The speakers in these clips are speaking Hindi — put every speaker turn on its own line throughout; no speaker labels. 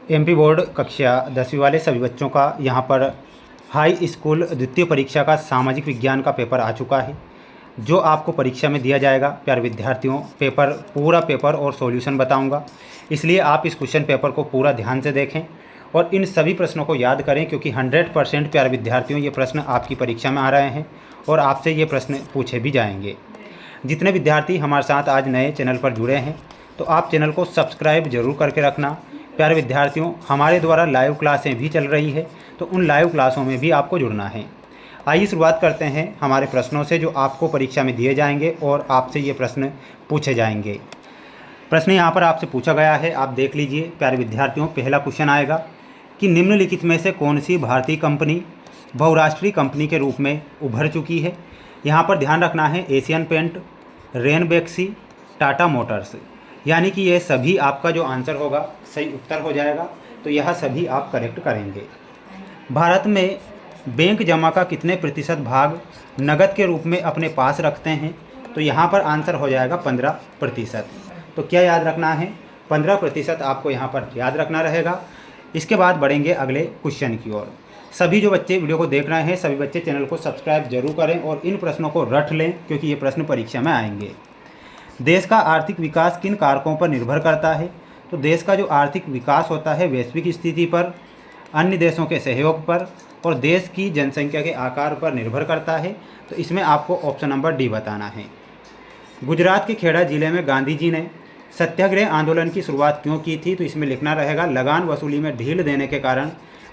एमपी बोर्ड कक्षा 10वीं वाले सभी बच्चों का यहाँ पर हाई स्कूल द्वितीय परीक्षा का सामाजिक विज्ञान का पेपर आ चुका है, जो आपको परीक्षा में दिया जाएगा। प्यारे विद्यार्थियों, पूरा पेपर और सॉल्यूशन बताऊंगा, इसलिए आप इस क्वेश्चन पेपर को पूरा ध्यान से देखें और इन सभी प्रश्नों को याद करें, क्योंकि 100% प्यारे विद्यार्थियों ये प्रश्न आपकी परीक्षा में आ रहे हैं और आपसे ये प्रश्न पूछे भी जाएंगे। जितने विद्यार्थी हमारे साथ आज नए चैनल पर जुड़े हैं, तो आप चैनल को सब्सक्राइब जरूर करके रखना। प्यारे विद्यार्थियों, हमारे द्वारा लाइव क्लासें भी चल रही है, तो उन लाइव क्लासों में भी आपको जुड़ना है। आइए शुरुआत करते हैं हमारे प्रश्नों से, जो आपको परीक्षा में दिए जाएंगे और आपसे ये प्रश्न पूछे जाएंगे। प्रश्न यहाँ पर आपसे पूछा गया है, आप देख लीजिए प्यारे विद्यार्थियों। पहला क्वेश्चन आएगा कि निम्नलिखित में से कौन सी भारतीय कंपनी बहुराष्ट्रीय कंपनी के रूप में उभर चुकी है। यहाँ पर ध्यान रखना है, Asian Paint, Ranbaxy, Tata Motors, यानी कि ये सभी आपका जो आंसर होगा सही उत्तर हो जाएगा, तो यह सभी आप करेक्ट करेंगे। भारत में बैंक जमा का कितने प्रतिशत भाग नगद के रूप में अपने पास रखते हैं, तो यहाँ पर आंसर हो जाएगा 15%। तो क्या याद रखना है, 15% आपको यहाँ पर याद रखना रहेगा। इसके बाद बढ़ेंगे अगले क्वेश्चन की ओर। सभी जो बच्चे वीडियो को देख रहे हैं, सभी बच्चे चैनल को सब्सक्राइब जरूर करें और इन प्रश्नों को रट लें, क्योंकि ये प्रश्न परीक्षा में आएंगे। देश का आर्थिक विकास किन कारकों पर निर्भर करता है, तो देश का जो आर्थिक विकास होता है वैश्विक स्थिति पर, अन्य देशों के सहयोग पर और देश की जनसंख्या के आकार पर निर्भर करता है। तो इसमें आपको ऑप्शन नंबर डी बताना है। गुजरात के खेड़ा जिले में गांधी जी ने सत्याग्रह आंदोलन की शुरुआत क्यों की थी, तो इसमें लिखना रहेगा लगान वसूली में ढील देने के कारण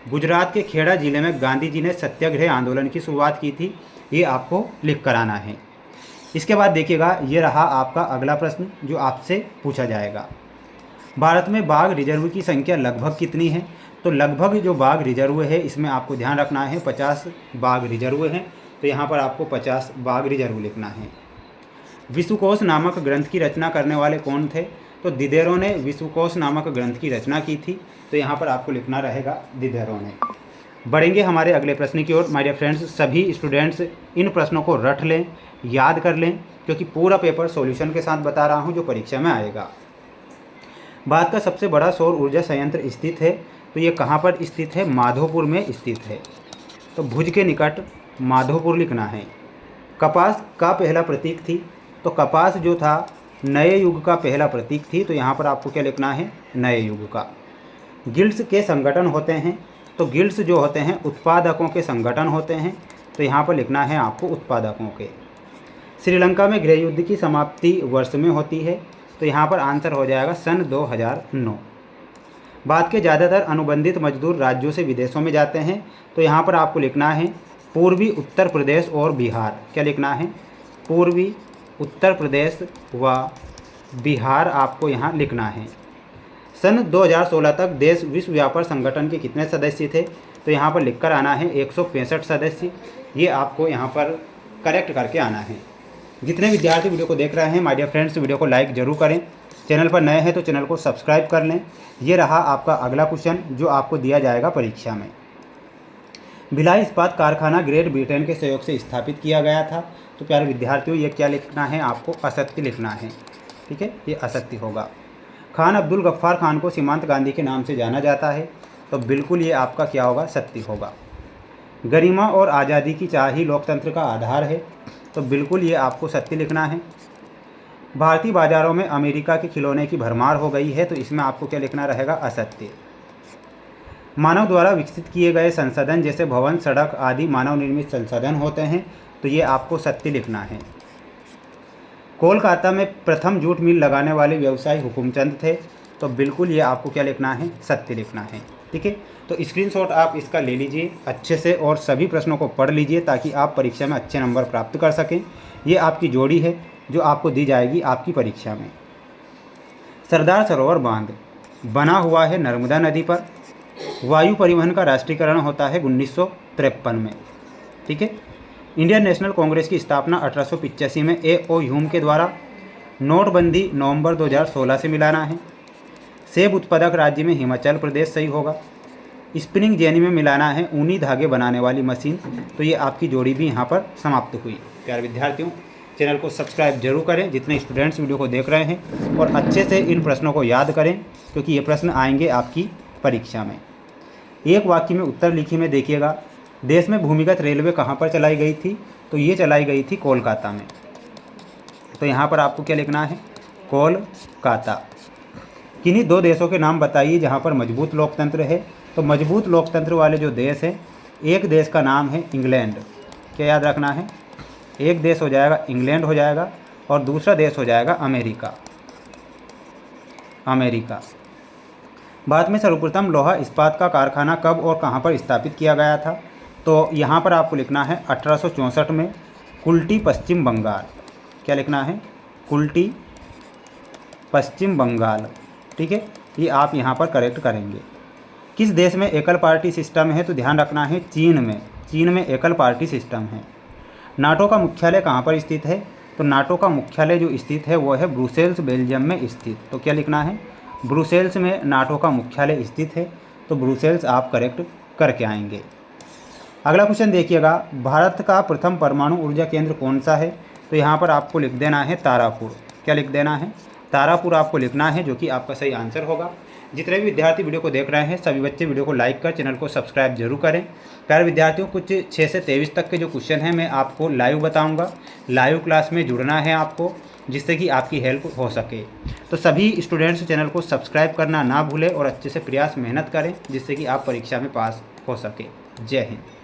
गुजरात के खेड़ा जिले में गांधी जी ने सत्याग्रह आंदोलन की शुरुआत की थी। ये आपको लिख कर आना है। इसके बाद देखिएगा, ये रहा आपका अगला प्रश्न जो आपसे पूछा जाएगा। भारत में बाघ रिजर्व की संख्या लगभग कितनी है, तो लगभग जो बाघ रिजर्व है इसमें आपको ध्यान रखना है 50 बाघ रिजर्व हैं, तो यहाँ पर आपको 50 बाघ रिजर्व लिखना है। विश्वकोश नामक ग्रंथ की रचना करने वाले कौन थे, तो दिदेरों ने विश्वकोश नामक ग्रंथ की रचना की थी, तो यहाँ पर आपको लिखना रहेगा दिदेरों ने। बढ़ेंगे हमारे अगले प्रश्न की ओर। माय डियर फ्रेंड्स, सभी स्टूडेंट्स इन प्रश्नों को रट लें, याद कर लें, क्योंकि पूरा पेपर सॉल्यूशन के साथ बता रहा हूँ जो परीक्षा में आएगा। भारत का सबसे बड़ा सौर ऊर्जा संयंत्र स्थित है, तो ये कहाँ पर स्थित है, माधोपुर में स्थित है, तो भुज के निकट माधोपुर लिखना है। कपास का पहला प्रतीक थी, तो कपास जो था नए युग का पहला प्रतीक थी, तो यहाँ पर आपको क्या लिखना है, नए युग का। गिल्ड्स के संगठन होते हैं, तो गिल्ड्स जो होते हैं उत्पादकों के संगठन होते हैं, तो यहाँ पर लिखना है आपको उत्पादकों के। श्रीलंका में गृह युद्ध की समाप्ति वर्ष में होती है, तो यहाँ पर आंसर हो जाएगा सन 2009। भारत के ज़्यादातर अनुबंधित मजदूर राज्यों से विदेशों में जाते हैं, तो यहाँ पर आपको लिखना है पूर्वी उत्तर प्रदेश और बिहार। क्या लिखना है, पूर्वी उत्तर प्रदेश व बिहार आपको यहाँ लिखना है। सन 2016 तक देश विश्व व्यापार संगठन के कितने सदस्य थे, तो यहाँ पर लिखकर आना है 165 सदस्य। ये आपको यहाँ पर करेक्ट करके आना है। जितने विद्यार्थी वीडियो को देख रहे हैं, माय डियर फ्रेंड्स, वीडियो को लाइक जरूर करें। चैनल पर नए हैं तो चैनल को सब्सक्राइब कर लें। ये रहा आपका अगला क्वेश्चन जो आपको दिया जाएगा परीक्षा में। भिलाई इस्पात कारखाना ग्रेट ब्रिटेन के सहयोग से स्थापित किया गया था, तो प्यारे विद्यार्थियों ये क्या लिखना है, आपको असत्य लिखना है। ठीक है, ये असत्य होगा। खान अब्दुल गफ्फार खान को सीमांत गांधी के नाम से जाना जाता है, तो बिल्कुल ये आपका क्या होगा, सत्य होगा। गरिमा और आज़ादी की चाह ही लोकतंत्र का आधार है, तो बिल्कुल ये आपको सत्य लिखना है। भारतीय बाजारों में अमेरिका के खिलौने की भरमार हो गई है, तो इसमें आपको क्या लिखना रहेगा, असत्य। मानव द्वारा विकसित किए गए संसाधन जैसे भवन, सड़क आदि मानव निर्मित संसाधन होते हैं, तो ये आपको सत्य लिखना है। कोलकाता में प्रथम जूट मिल लगाने वाले व्यवसायी हुकुमचंद थे, तो बिल्कुल ये आपको क्या लिखना है, सत्य लिखना है। ठीक है, तो स्क्रीनशॉट आप इसका ले लीजिए अच्छे से और सभी प्रश्नों को पढ़ लीजिए, ताकि आप परीक्षा में अच्छे नंबर प्राप्त कर सकें। ये आपकी जोड़ी है जो आपको दी जाएगी आपकी परीक्षा में। सरदार सरोवर बांध बना हुआ है नर्मदा नदी पर। वायु परिवहन का राष्ट्रीयकरण होता है 1953 में। ठीक है, इंडियन नेशनल कांग्रेस की स्थापना 1885 में A.O. ह्यूम के द्वारा। नोटबंदी नवंबर 2016 से मिलाना है। सेब उत्पादक राज्य में हिमाचल प्रदेश सही होगा। स्पिनिंग जेनी में मिलाना है ऊनी धागे बनाने वाली मशीन, तो ये आपकी जोड़ी भी यहाँ पर समाप्त हुई। प्यारे विद्यार्थियों, चैनल को सब्सक्राइब जरूर करें जितने स्टूडेंट्स वीडियो को देख रहे हैं, और अच्छे से इन प्रश्नों को याद करें, क्योंकि ये प्रश्न आएंगे आपकी परीक्षा में। एक वाक्य में उत्तर लिखी में देखिएगा, देश में भूमिगत रेलवे कहाँ पर चलाई गई थी? तो ये चलाई गई थी कोलकाता में। तो यहाँ पर आपको क्या लिखना है? कोलकाता। किन्हीं 2 देशों के नाम बताइए जहाँ पर मजबूत लोकतंत्र है। तो मजबूत लोकतंत्र वाले जो देश हैं, एक देश का नाम है इंग्लैंड। क्या याद रखना है? एक देश हो जाएगा इंग्लैंड हो जाएगा और दूसरा देश हो जाएगा अमेरिका। भारत में सर्वप्रथम लोहा इस्पात का कारखाना कब और कहाँ पर स्थापित किया गया था? तो यहाँ पर आपको लिखना है 1864 में, कुल्टी, पश्चिम बंगाल। क्या लिखना है? कुल्टी, पश्चिम बंगाल। ठीक है, ये आप यहाँ पर करेक्ट करेंगे। किस देश में एकल पार्टी सिस्टम है? तो ध्यान रखना है चीन में एकल पार्टी सिस्टम है। नाटो का मुख्यालय कहाँ पर स्थित है? तो नाटो का मुख्यालय जो स्थित है वो है ब्रुसेल्स, बेल्जियम में स्थित। तो क्या लिखना है? ब्रुसेल्स में नाटो का मुख्यालय स्थित है। तो ब्रुसेल्स आप करेक्ट करके आएंगे। अगला क्वेश्चन देखिएगा, भारत का प्रथम परमाणु ऊर्जा केंद्र कौन सा है? तो यहाँ पर आपको लिख देना है तारापुर। क्या लिख देना है? तारापुर आपको लिखना है, जो कि आपका सही आंसर होगा। जितने भी विद्यार्थी वीडियो को देख रहे हैं सभी बच्चे वीडियो को लाइक कर चैनल को सब्सक्राइब जरूर करें। प्यारे विद्यार्थियों, कुछ 6 से 23 तक के जो क्वेश्चन हैं मैं आपको लाइव बताऊंगा। लाइव क्लास में जुड़ना है आपको, जिससे कि आपकी हेल्प हो सके। तो सभी स्टूडेंट्स चैनल को सब्सक्राइब करना ना भूलें और अच्छे से प्रयास मेहनत करें, जिससे कि आप परीक्षा में पास हो सके। जय हिंद।